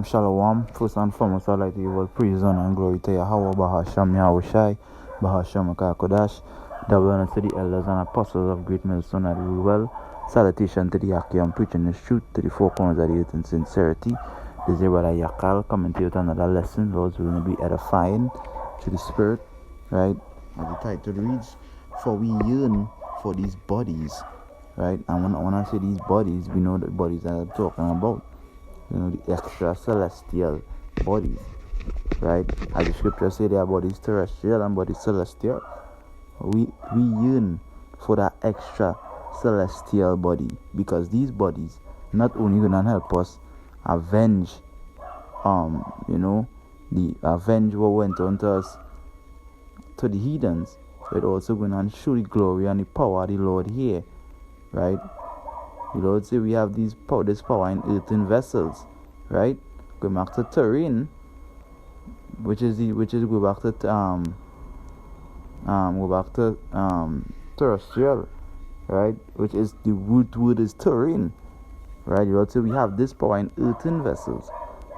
Shalom. First and foremost, I'd like to give all praise, honor, and glory to Yahweh, Bahasham, Yahushai, Bahasham, Kodash, double honor to the elders and apostles of Great Millstone that rule well. Salutation to the Yakim, preaching the truth to the four corners of the earth in sincerity. This is Brother Yakal coming to you with another lesson. Lord's will be edifying to the spirit, right? As the title reads, for we yearn for these bodies, right? And when I say these bodies, we know the bodies that I'm talking about. You know, the extra celestial bodies, right? As the scriptures say, there are bodies terrestrial and bodies celestial. We yearn for that extra celestial body, because these bodies not only gonna help us avenge avenge what went on to us, to the heathens, but also gonna show the glory and the power of the Lord here, right? The Lord say we have this power in earthen vessels, right? Go back to terrain, which is terrestrial, right? Which is the root word is terrain, right? The Lord say we have this power in earthen vessels,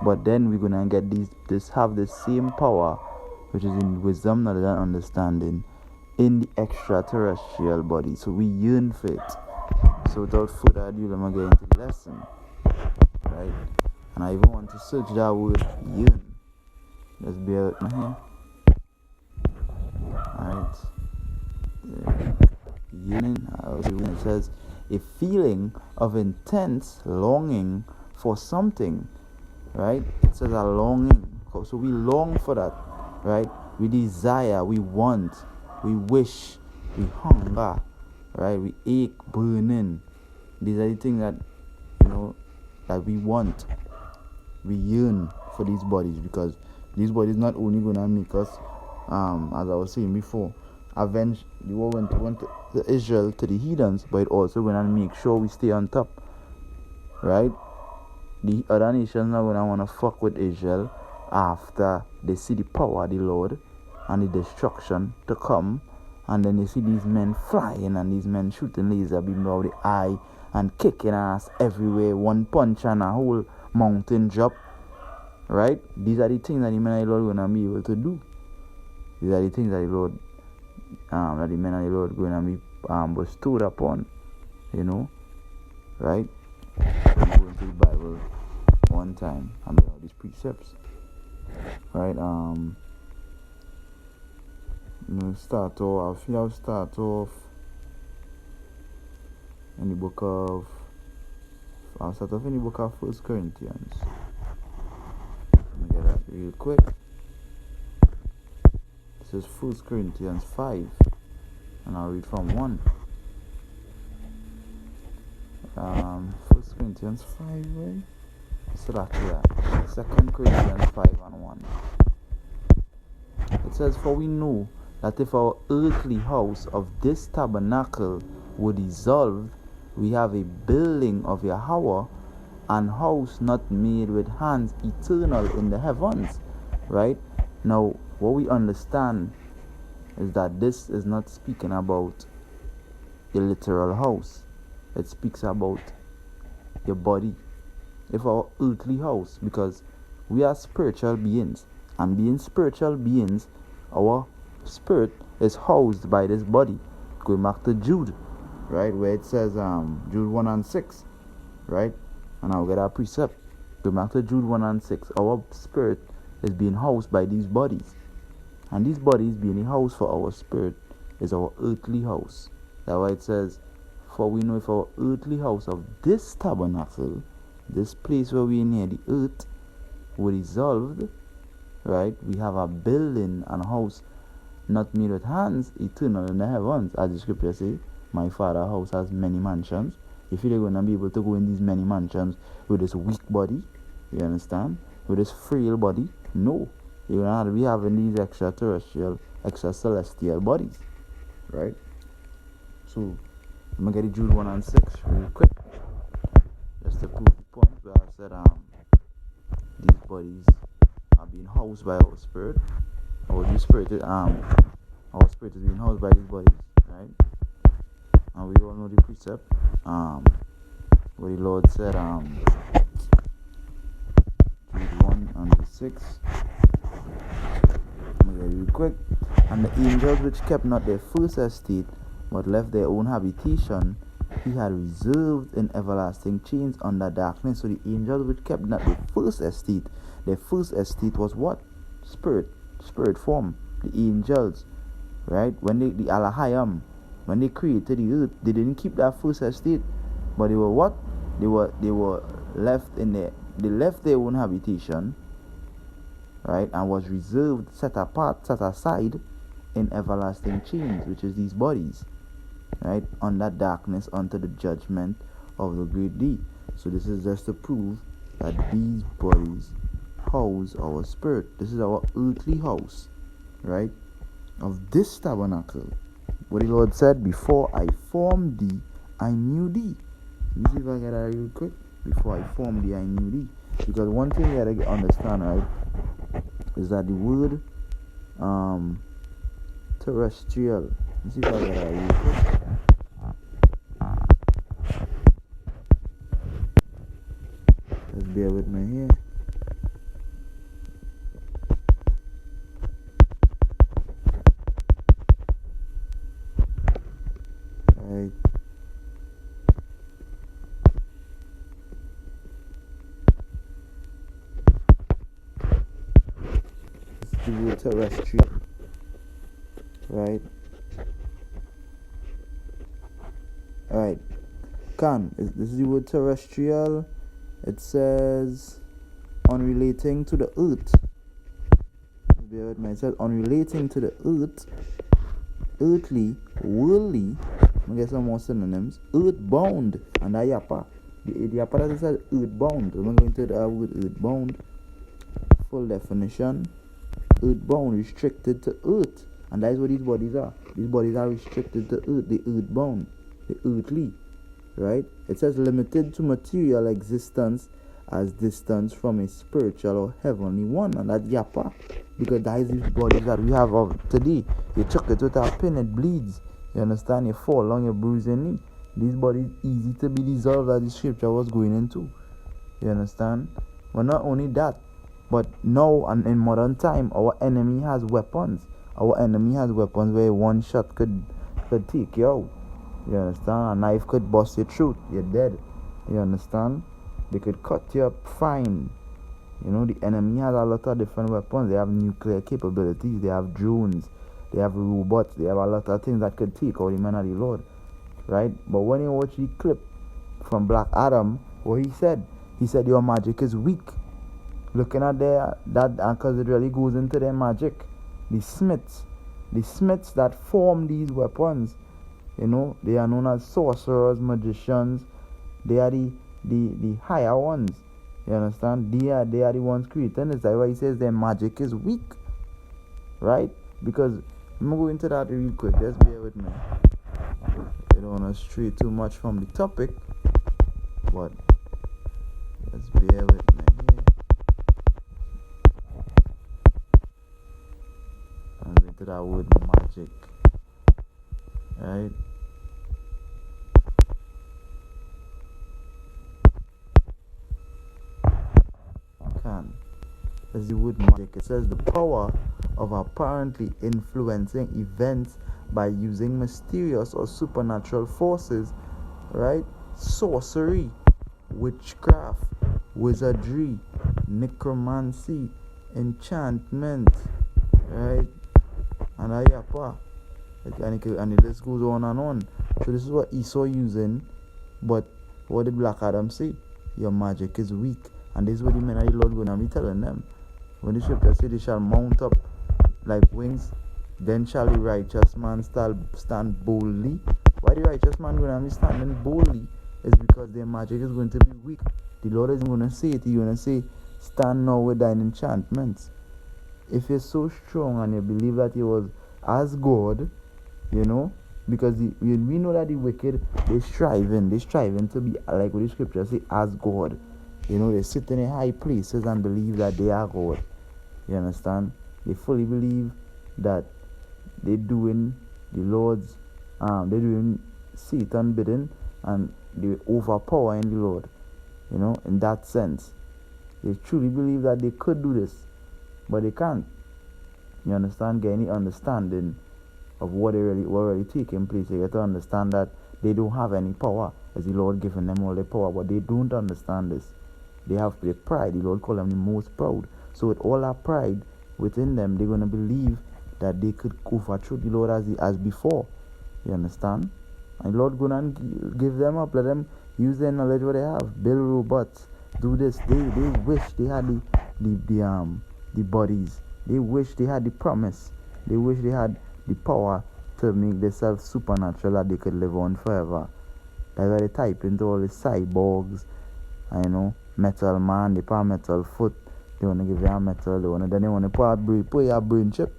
but then we're gonna get have the same power, which is in wisdom, knowledge, and understanding, in the extraterrestrial body. So we yearn for it. So without further ado, let me get into the lesson, right? And I even want to search that word yearn. Let's bear with me here. Alright. Yearning, it says a feeling of intense longing for something, right? It says a longing. So we long for that, right? We desire, we want, we wish, we hunger, right? We ache, burning. These are the things that, that we want. We yearn for these bodies, because these bodies not only gonna make us, as I was saying before, avenge the war went to Israel, to the heathens, but it also gonna make sure we stay on top, right? The other nations are gonna wanna fuck with Israel after they see the power of the Lord and the destruction to come. And then you see these men flying and these men shooting laser beam out the eye and kicking ass everywhere. One punch and a whole mountain drop. Right? These are the things that the men of the Lord gonna be able to do. These are the things that the Lord, that the men of the Lord gonna be bestowed upon. Right? I'm going to the Bible one time and all these precepts. Right? I'll start off in the book of 1 Corinthians. Let me get that real quick. This is 1 Corinthians 5, and I'll read from 1. 1 Corinthians 5, right? So that's that. 2 Corinthians 5 and 1. It says, for we know that if our earthly house of this tabernacle were dissolved, we have a building of Yahweh, an house not made with hands, eternal in the heavens. Right? Now, what we understand is that this is not speaking about a literal house. It speaks about your body. If our earthly house, because we are spiritual beings, and being spiritual beings, our spirit is housed by this body. Going back to Jude, right, where it says Jude 1 and 6, right? And I'll get our precept. Going back to Jude 1 and 6, our spirit is being housed by these bodies, and these bodies being a house for our spirit is our earthly house. That's why it says, for we know if our earthly house of this tabernacle, this place where we are near the earth, were dissolved, right, we have a building and a house not made with hands, eternal in the heavens. As the scripture says, my father's house has many mansions. If you're going to be able to go in these many mansions with this weak body, you understand, with this frail body, no. You're going to have to be having these extraterrestrial, extra celestial bodies, right? So I'm going to get Jude 1 and 6 real quick, just to prove the point where I said these bodies are being housed by our spirit. Our spirit is being housed by these bodies, right? And we all know the precept where the Lord said, Jude 6. I'm going to read quick. And the angels which kept not their first estate, but left their own habitation, he had reserved in everlasting chains under darkness. So the angels which kept not their first estate was what? Spirit form. The angels, right? When the Alahayam, when they created the earth, they didn't keep that first estate, but they were what? They were left in their, they left their own habitation, right, and was reserved, set apart, set aside in everlasting chains, which is these bodies, right, under darkness unto the judgment of the great day. So this is just to prove that these bodies house our spirit. This is our earthly house, right, of this tabernacle. What the Lord said, before I formed thee, I knew thee. Let me see if I get that real quick. Before I formed thee, I knew thee. Because one thing you gotta understand, right, is that the word terrestrial. Let's see if I get that real quick. Just bear with me here. Right. It's the word terrestrial. Right. Alright. This is the word terrestrial. It says unrelating to the earth. Bear with me. It says unrelating to the earth, earthly, worldly. I'm gonna get some more synonyms. Earthbound. And that yapa. The yapa that says earthbound. I'm going to the word earthbound. Full definition. Earthbound, restricted to earth. And that is what these bodies are. These bodies are restricted to earth. The earthbound. The earthly. Right? It says limited to material existence as distance from a spiritual or heavenly one. And that yapa. Because that is these bodies that we have of today. You chuck it with a pin, it bleeds. You understand? You fall on your bruising knee. These bodies easy to be dissolved, as the scripture was going into. You understand? Well, not only that, but now and in modern time, our enemy has weapons. Our enemy has weapons where one shot could take you out. You understand? A knife could bust your throat. You're dead. You understand? They could cut you up fine. You know, the enemy has a lot of different weapons. They have nuclear capabilities. They have drones. They have robots. They have a lot of things that could take out the man of the Lord. Right? But when you watch the clip from Black Adam, what he said your magic is weak. Looking at that, because it really goes into their magic. The smiths that form these weapons, you know, they are known as sorcerers, magicians. They are the higher ones. You understand? They are the ones creating this. That's why he says their magic is weak. Right? Because I'm going to go into that real quick. Just bear with me. I don't want to stray too much from the topic, but just bear with me here. I'm going to that word magic. Right? As the word magic, it says the power of apparently influencing events by using mysterious or supernatural forces, right? Sorcery, witchcraft, wizardry, necromancy, enchantment, right? And ayapa, and the list goes on and on. So this is what Esau using, but what did Black Adam say? Your magic is weak. And this is what the men of the Lord going to be telling them. When the scripture says they shall mount up like wings, then shall the righteous man stand boldly. Why the righteous man going to be standing boldly is because their magic is going to be weak. The Lord is going to say it. He's going to say, stand now with thine enchantments. If you're so strong and you believe that he was as God, you know, because we know that the wicked, they're striving to be like what the scripture say, as God. You know, they sit in high places and believe that they are God. You understand? They fully believe that they're doing the Lord's, they're doing Satan bidding, and they're overpowering the Lord. You know, in that sense. They truly believe that they could do this. but they can't. You understand? Get any understanding of what really taking place. They get to understand that they don't have any power, as the Lord giving them all the power, but they don't understand this. They have their pride. The Lord call them the most proud. So with all that pride within them, they're gonna believe that they could overthrow the Lord as before. You understand? And the Lord gonna give them up, let them use their knowledge what they have, build robots, do this. They wish they had the bodies. They wish they had the promise. They wish they had the power to make themselves supernatural that they could live on forever. That's why they type into all the cyborgs, metal man, they put a metal foot, they wanna give you a metal, then they wanna put your brain chip.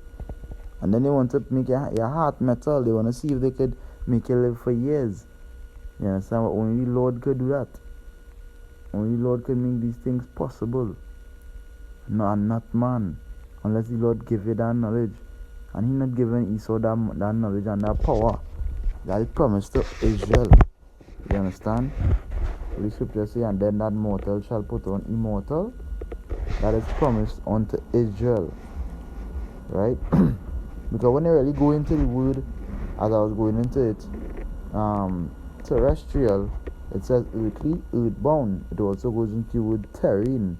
And then they want to make your heart metal. They want to see if they could make you live for years. You understand? But only the Lord could do that. Only the Lord could make these things possible. No, and not man. Unless the Lord give you that knowledge. And He not giving Esau that knowledge and that power. That is promised to Israel. You understand? The scripture say, and then that mortal shall put on immortal. That is promised unto Israel. Right? Because when you really go into the word, as I was going into it, terrestrial, it says earthly, earthbound. It also goes into the word terrene,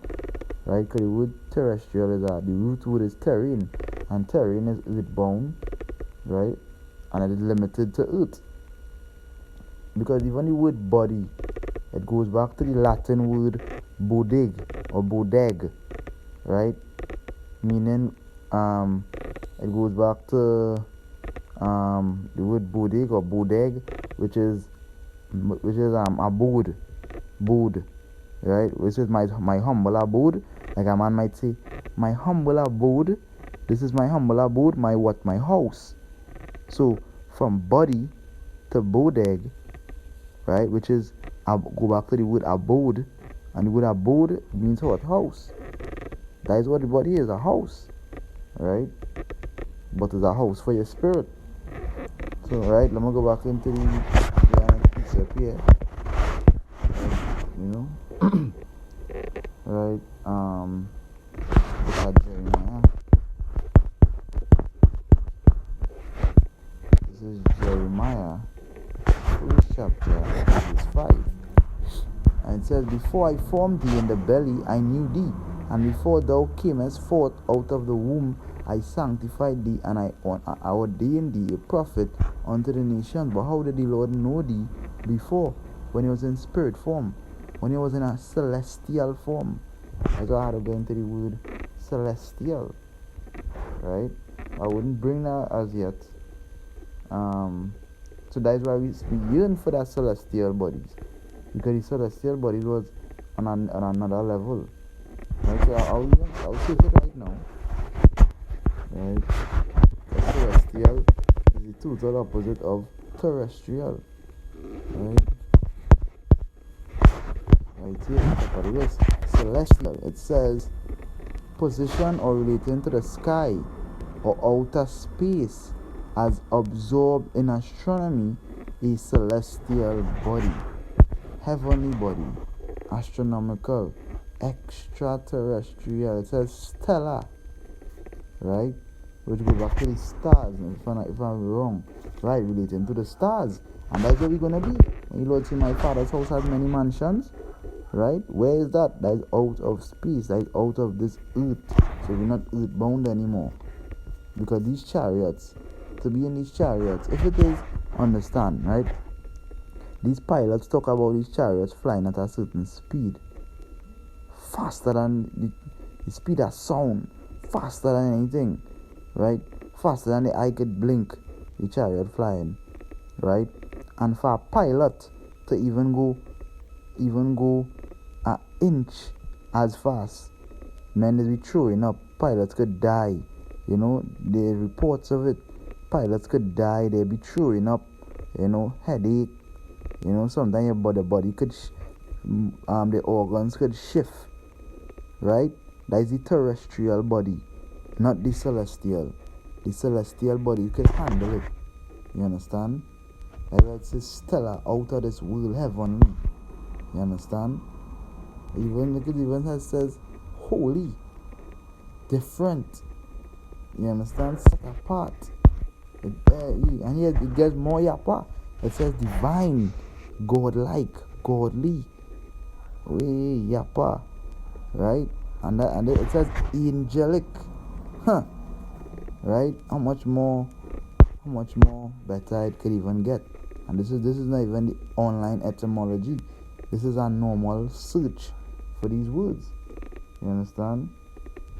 right? Because the word terrestrial is the root word is terrene, and terrene is earthbound, right? And it is limited to earth. Because even the word body, it goes back to the Latin word bodig or bodeg, right? Meaning, it goes back to the word bodig or bodeg, which is abode, right? Which is my humble abode. Like a man might say, my humble abode. This is my humble abode. My house. So from body to bodeg, right? Which is go back to the word abode, and the word abode means what? House. That is what the body is, a house, right? But it's a house for your spirit. So, right, let me go back into the precept here. Right, look at Jeremiah. This is Jeremiah, first chapter, verse 5. And it says, before I formed thee in the belly, I knew thee. And before thou camest forth out of the womb, I sanctified thee, and I ordained thee a prophet unto the nations. But how did the Lord know thee before? When He was in spirit form, when He was in a celestial form. That's why I had to go into the word celestial, right? I wouldn't bring that as yet. So that's why we yearn for that celestial bodies, because the celestial bodies was on another level. Right, so I'll say it right now. Right, celestial is the total opposite of terrestrial. Right here, celestial. It says position or relating to the sky or outer space as absorbed in astronomy, a celestial body, heavenly body, astronomical, extraterrestrial. It says stellar, right? Which go back to the stars, if I'm wrong, right? Relating to the stars, and that's where we're gonna be. When the Lord say, my Father's house has many mansions, right? Where is that? That is out of space. That is out of this earth. So we're not earthbound anymore. Because these chariots, to be in these chariots, if it is, understand, right? These pilots talk about these chariots flying at a certain speed, faster than the speed of sound, faster than anything, right? Faster than the eye could blink, the chariot flying, right? And for a pilot to even go an inch as fast, men is be throwing up. Pilots could die. You know, the reports of it. Pilots could die. They be throwing up. You know, headache. You know, sometimes your body could, the organs could shift. Right? That is the terrestrial body, not the celestial. The celestial body could handle it. You understand? Like it's stellar, out of this world, heavenly. You understand? Even it even says holy. different. You understand? Set apart. And yet it gets more yapa. It says divine, godlike, godly. Way yapa. Right? And it says angelic. Huh. Right? How much more better it could even get. And this is not even the online etymology. This is a normal search for these words. You understand?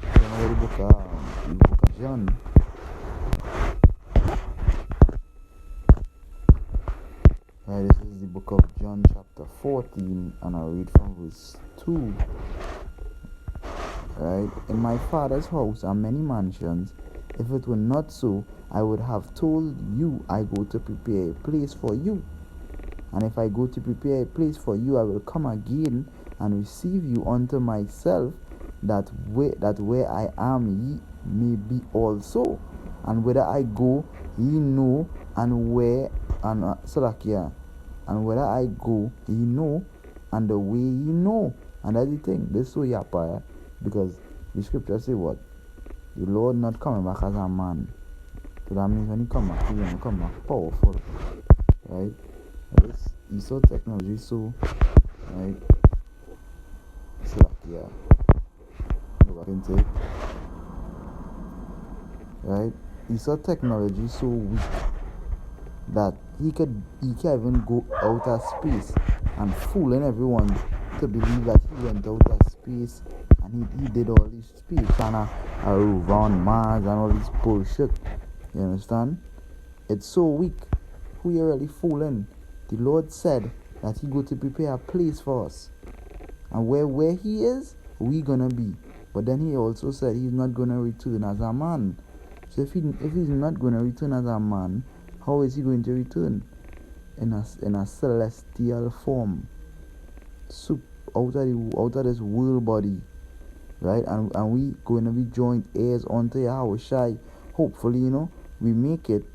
So now the book of John. Right, this is the book of John chapter 14, and I'll read from verse 2. Right? In my Father's house are many mansions. If it were not so, I would have told you I go to prepare a place for you. And if I go to prepare a place for you, I will come again and receive you unto myself, that where I am ye may be also. And whither I go ye know, and where and and whether I go ye know, and the way ye know. And that's the thing. This is so yapa, because the scripture say what? The Lord not coming back as a man. So that means when he come back, he's gonna come back powerful. Right? This is so technology, so right. Go back and take. Right? He saw technology so weak that he can't even go out of space and fooling everyone to believe that he went out of space and he did all this space and around Mars and all this bullshit. You understand? It's so weak. Who you really fooling? The Lord said that he go to prepare a place for us. And where he is, we gonna be. But then he also said he's not gonna return as a man. So if he's not gonna return as a man, how is he going to return? In a celestial form. Out of this world body. Right? And we going to be joint heirs unto Yahushai. Hopefully, we make it.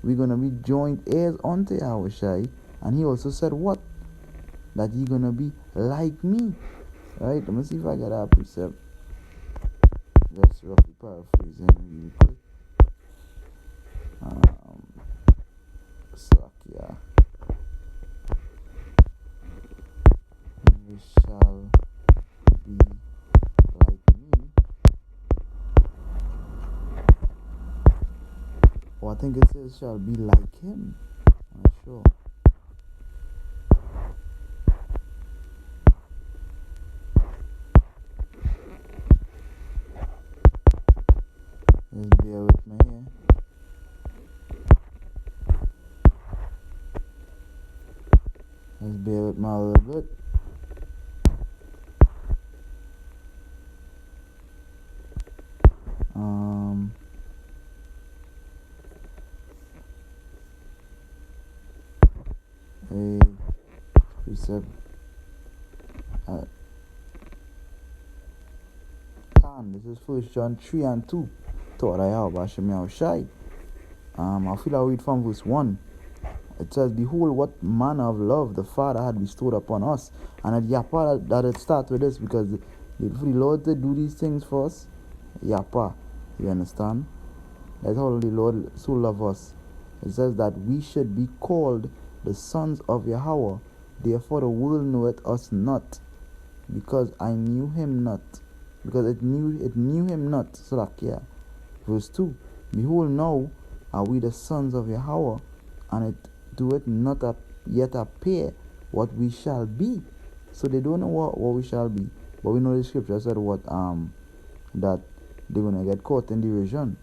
We're going to be joint heirs unto Yahushai. And he also said what? That he's going to be like me. Right? Let me see if I get that precept. Just roughly paraphrasing really quick. Sakya. We shall be like me. Oh, I think it says shall be like him. I'm not sure. Just bear with me here. Just bear with me a little bit. A precept. This is 1 John 3 and 2. Thought I have Hashem Yahushai. I feel I'll read from verse 1. It says, behold, what manner of love the Father had bestowed upon us. And at Yapa, that it starts with this, because for the Lord to do these things for us, Yapa, you understand? That's how the Lord so loves us. It says that we should be called the sons of Yahweh. Therefore the world knoweth us not, because I knew him not. Because it knew him not. So that, yeah. Verse 2. Behold, now are we the sons of Yahweh, and it doeth not yet appear what we shall be. So they don't know what we shall be. But we know the scripture said what that they're gonna get caught in derision.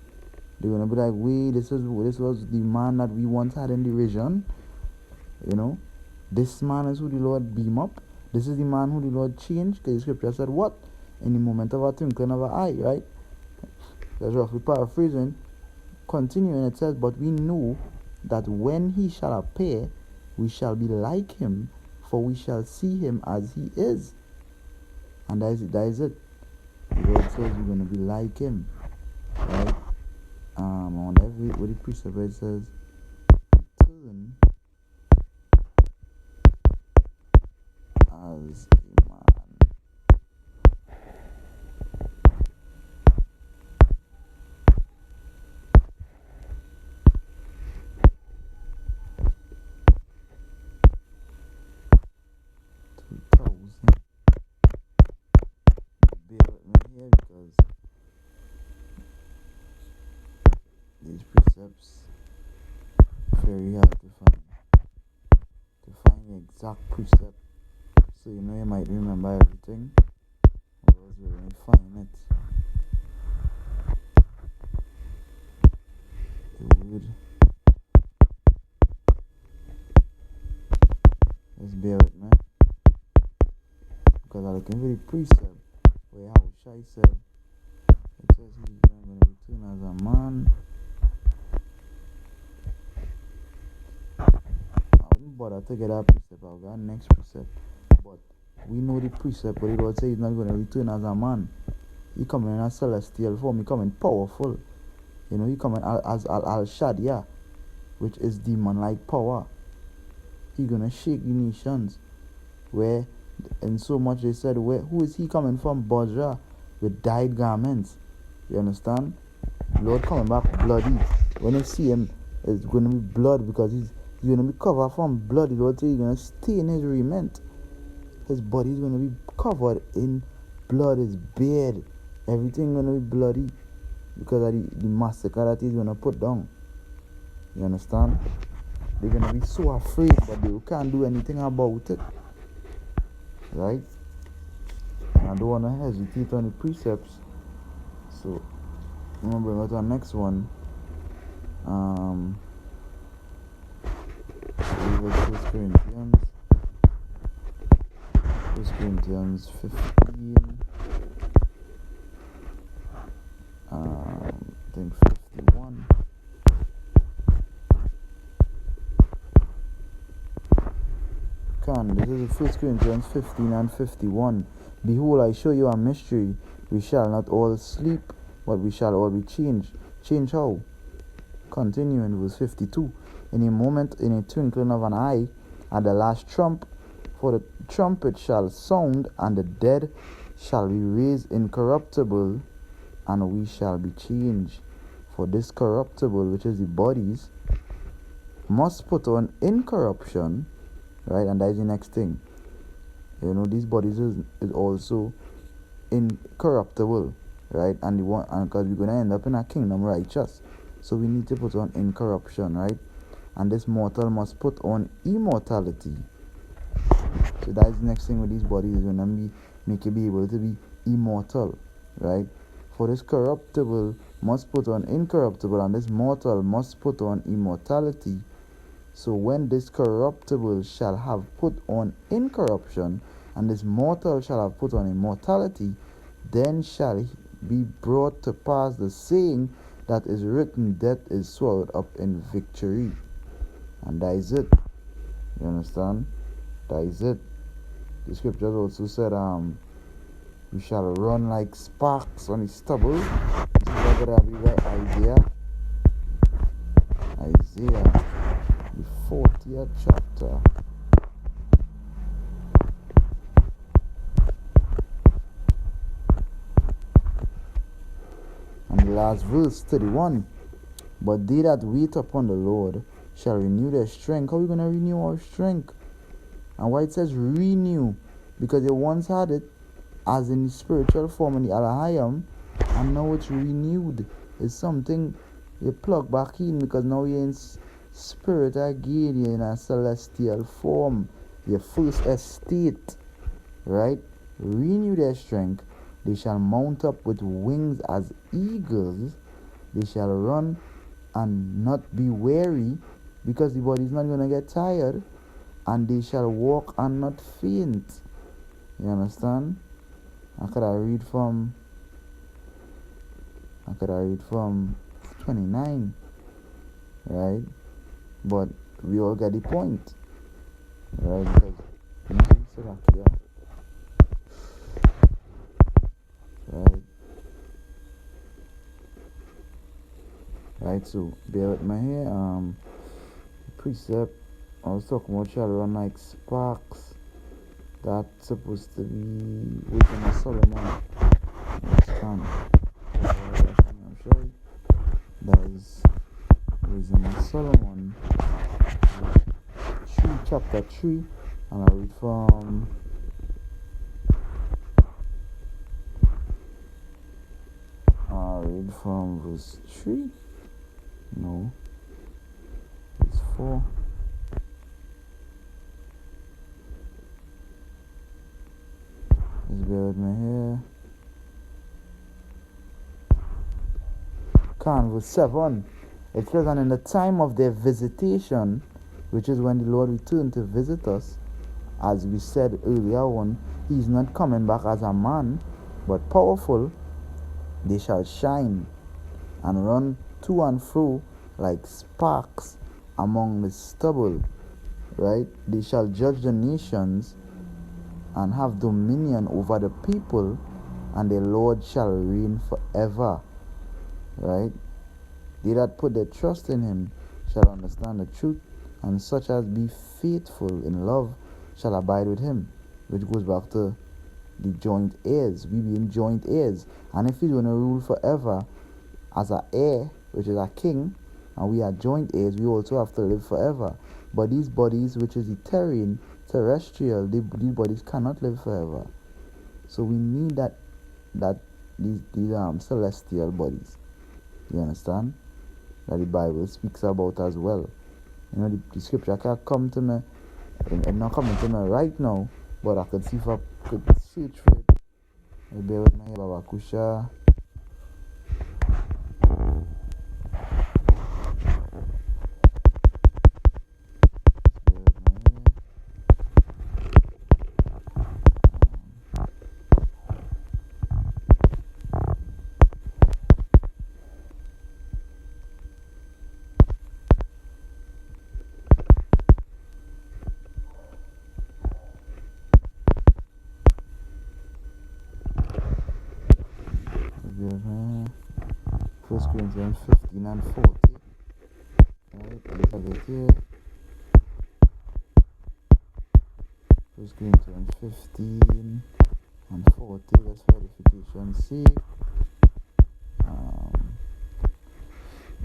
They're gonna be like, wait, this was the man that we once had in derision. This man is who the Lord beam up. This is the man who the Lord changed. Because the scripture said what? In the moment of a twinkling of an eye, right? That's roughly paraphrasing. Continuing, it says, but we know that when he shall appear, we shall be like him, for we shall see him as he is. And that is it. The Lord says we're going to be like him. Right? On every the precept it says, return as a man. precepts. Very hard to find the exact precept. So you might remember everything. Otherwise we're going to find it. The word. Let's bear with me. Because I'm looking for the precept where how Shai said it says he's going to return as a man. I wouldn't bother to get that precept. I'll get next precept. But we know the precept, but it will say he's not going to return as a man. He coming in a celestial form. He coming powerful. He coming as Al Shaddai, which is demon-like power. He gonna shake the nations. Where, and so much they said, who is he coming from? Bozrah, with dyed garments. You understand? Lord coming back bloody. When you see him, it's gonna be blood because he's gonna be covered from blood. The Lord says he's gonna stain his raiment. His body is gonna be covered in blood. His beard, everything gonna be bloody because of the massacre that he's gonna put down. You understand? They're gonna be so afraid, but they can't do anything about it. Right? And I don't wanna hesitate on the precepts. So I'm gonna bring out our next one. First Corinthians 15. I think 51. This is 1 Corinthians 15 and 51. Behold, I show you a mystery. We shall not all sleep, but we shall all be changed. Change how? Continue in verse 52. In a moment, in a twinkling of an eye, at the last trump, for the trumpet shall sound, and the dead shall be raised incorruptible, and we shall be changed. For this corruptible, which is the bodies, must put on incorruption, right? And that is the next thing. These bodies is also incorruptible, right? And because we're gonna end up in a kingdom righteous, so we need to put on incorruption, right? And this mortal must put on immortality. So that is the next thing with these bodies, is gonna make you be able to be immortal, right? For this corruptible must put on incorruptible, and this mortal must put on immortality. So when this corruptible shall have put on incorruption, and this mortal shall have put on immortality, then shall be brought to pass the saying that is written, death is swallowed up in victory. And that is it. You understand? That is it. The scriptures also said, we shall run like sparks on the stubble. This is going to be like Isaiah, the 40th chapter. And the last verse, 31. But they that wait upon the Lord shall renew their strength. How are we going to renew our strength? And why it says renew? Because they once had it as in the spiritual form in the Alahayam, and now it's renewed. It's something you plug back in, because now you're in spirit again, you're in a celestial form, your first estate, right? Renew their strength. They shall mount up with wings as eagles. They shall run and not be weary, because the body is not going to get tired. And they shall walk and not faint. You understand? I could read from 29, right? But we all get the point, right? Because right. So bear with me here. Precept. I was talking about shall run like sparks. That's supposed to be Wisdom of Solomon. Understand? I'm sure that is Wisdom of Solomon, chapter 3, and I read from verse 3. No. It's 4. Just bear with me here. Verse 7. It says, and in the time of their visitation, which is when the Lord returned to visit us, as we said earlier on, he's not coming back as a man, but powerful. They shall shine and run to and fro like sparks among the stubble. Right? They shall judge the nations and have dominion over the people, and the Lord shall reign forever. Right? They that put their trust in him shall understand the truth, and such as be faithful in love shall abide with him. Which goes back to the joint heirs. We being joint heirs. And if he's going to rule forever as an heir, which is a king, and we are joint heirs, we also have to live forever. But these bodies, which is Ethereal, terrestrial, these bodies cannot live forever. So we need these celestial bodies. You understand? That the Bible speaks about as well. You know, the scripture can't come to me, it's not coming to me right now, but I could see if I could search for it. Bear with me here, Baba Kusha. First Corinthians 15 and 40. Right, let's have it here. 1 Corinthians 15 and 40. Let's verification's sake.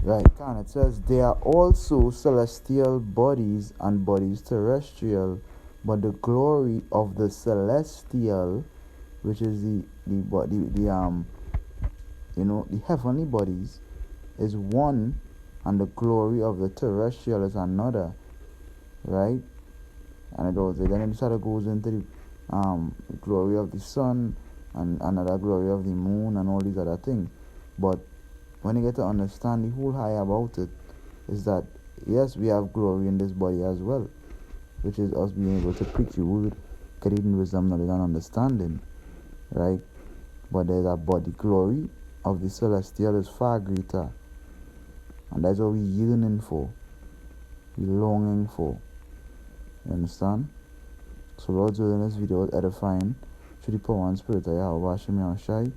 Right, and it says, there are also celestial bodies and bodies terrestrial, but the glory of the celestial, which is the heavenly bodies, is one, and the glory of the terrestrial is another. Right? And it also then it sort of goes into the glory of the sun and another glory of the moon and all these other things. But when you get to understand the whole high about it, is that yes, we have glory in this body as well, which is us being able to preach the word, getting wisdom, knowledge, and understanding, right? But there's a body glory of the celestial is far greater, and that's what we're yearning for, we're longing for. You understand? So Lord's will in this video is edifying through the power and spirit of Yahweh Hashem Yahushai.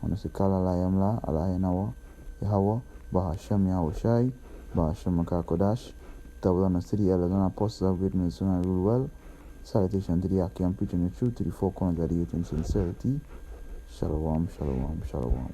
On the Sikala Layamla, Allah Yahweh, Bahashem Yahushai, Bahashem Makakodash, double honors to the elders and apostles of great ministry and rule well. Salutation to the Aki and preaching the truth to the four corners of the earth in sincerity. Shalom, shalom, shalom.